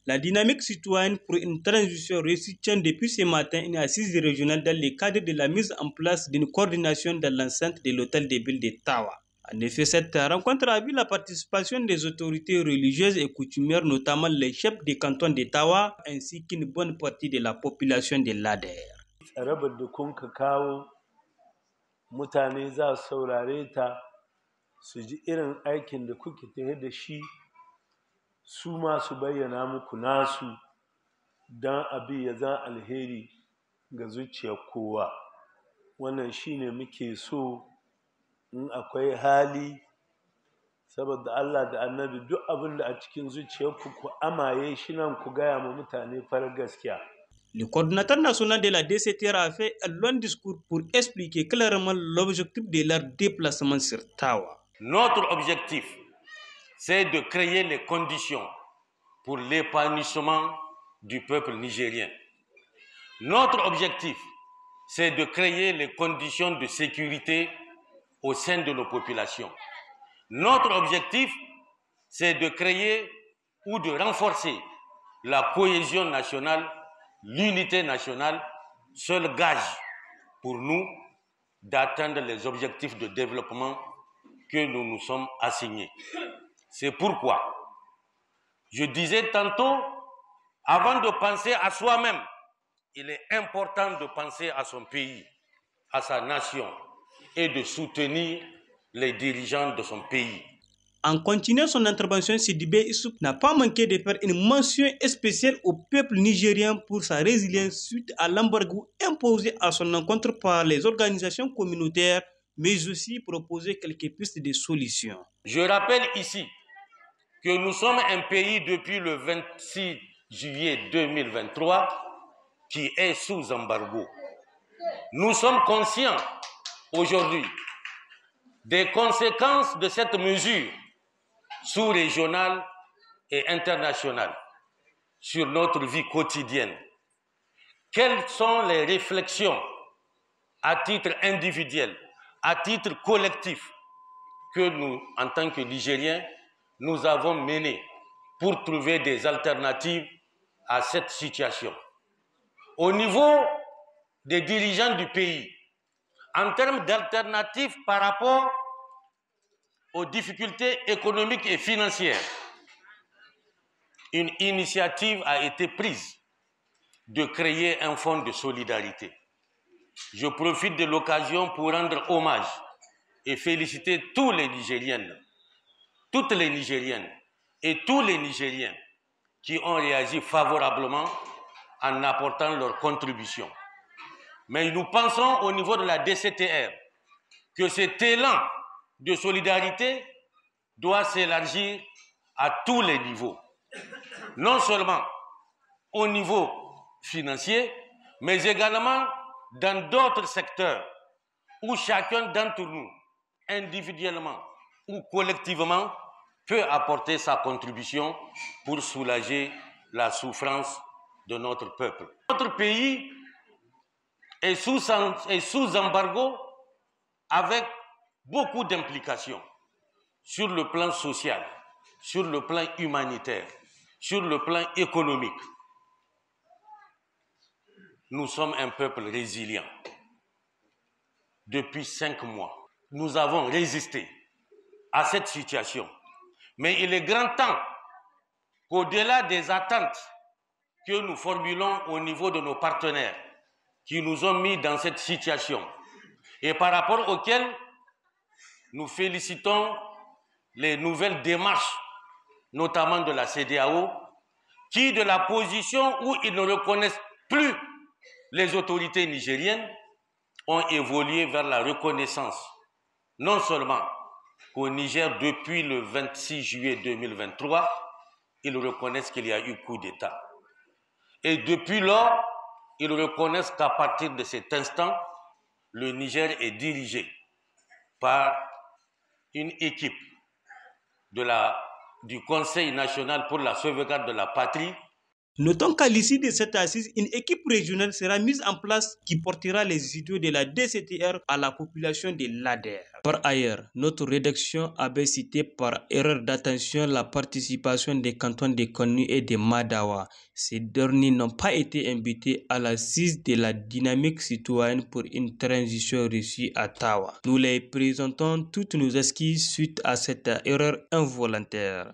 La dynamique citoyenne pour une transition réussie tient depuis ce matin une assise régionale dans le cadre de la mise en place d'une coordination dans l'enceinte de l'hôtel de ville de Tawa. En effet, cette rencontre a vu la participation des autorités religieuses et coutumières, notamment les chefs des cantons de Tawa, ainsi qu'une bonne partie de la population de l'Ader. Tsarabar da kun ka kawo mutane za su saurare ta su ji irin aikin da kuke tare da shi su ma su bayyana muku nasu don abi ya zan alheri ga zuciyar kowa. Wannan shine muke so in akwai hali saboda Allah da Annabi duk abin da a cikin zuciyarku ku amaye shi nan ku gaya ma mutane farar gaskiya. Le coordinateur national de la DCTR a fait un long discours pour expliquer clairement l'objectif de leur déplacement sur Tawa. Notre objectif, c'est de créer les conditions pour l'épanouissement du peuple nigérien. Notre objectif, c'est de créer les conditions de sécurité au sein de nos populations. Notre objectif, c'est de créer ou de renforcer la cohésion nationale, l'unité nationale, seul gage pour nous d'atteindre les objectifs de développement que nous nous sommes assignés. C'est pourquoi je disais tantôt, avant de penser à soi-même, il est important de penser à son pays, à sa nation et de soutenir les dirigeants de son pays. En continuant son intervention, Sidibé Issouf n'a pas manqué de faire une mention spéciale au peuple nigérien pour sa résilience suite à l'embargo imposé à son encontre par les organisations communautaires, mais aussi proposer quelques pistes de solutions. Je rappelle ici que nous sommes un pays depuis le 26 juillet 2023 qui est sous embargo. Nous sommes conscients aujourd'hui des conséquences de cette mesure sous-régionale et internationale sur notre vie quotidienne. Quelles sont les réflexions à titre individuel, à titre collectif que nous, en tant que Nigériens, nous avons menées pour trouver des alternatives à cette situation? Au niveau des dirigeants du pays, en termes d'alternatives par rapport aux difficultés économiques et financières, une initiative a été prise de créer un fonds de solidarité. Je profite de l'occasion pour rendre hommage et féliciter tous les Nigériennes, toutes les Nigériennes et tous les Nigériens qui ont réagi favorablement en apportant leur contribution. Mais nous pensons au niveau de la DCTR que cet élan de solidarité doit s'élargir à tous les niveaux. Non seulement au niveau financier, mais également dans d'autres secteurs où chacun d'entre nous, individuellement ou collectivement, peut apporter sa contribution pour soulager la souffrance de notre peuple. Notre pays est sous embargo avec beaucoup d'implications sur le plan social, sur le plan humanitaire, sur le plan économique. Nous sommes un peuple résilient. Depuis 5 mois, nous avons résisté à cette situation. Mais il est grand temps qu'au-delà des attentes que nous formulons au niveau de nos partenaires qui nous ont mis dans cette situation et par rapport auxquels nous félicitons les nouvelles démarches, notamment de la CEDEAO, qui, de la position où ils ne reconnaissent plus les autorités nigériennes, ont évolué vers la reconnaissance, non seulement qu'au Niger, depuis le 26 juillet 2023, ils reconnaissent qu'il y a eu coup d'État. Et depuis lors, ils reconnaissent qu'à partir de cet instant, le Niger est dirigé par une équipe du Conseil national pour la sauvegarde de la patrie. Notons qu'à l'issue de cette assise, une équipe régionale sera mise en place qui portera les idées de la DCTR à la population de l'ADER. Par ailleurs, notre rédaction avait cité par erreur d'attention la participation des cantons de Konni et de Madawa. Ces derniers n'ont pas été invités à l'assise de la dynamique citoyenne pour une transition réussie à Tawa. Nous les présentons toutes nos excuses suite à cette erreur involontaire.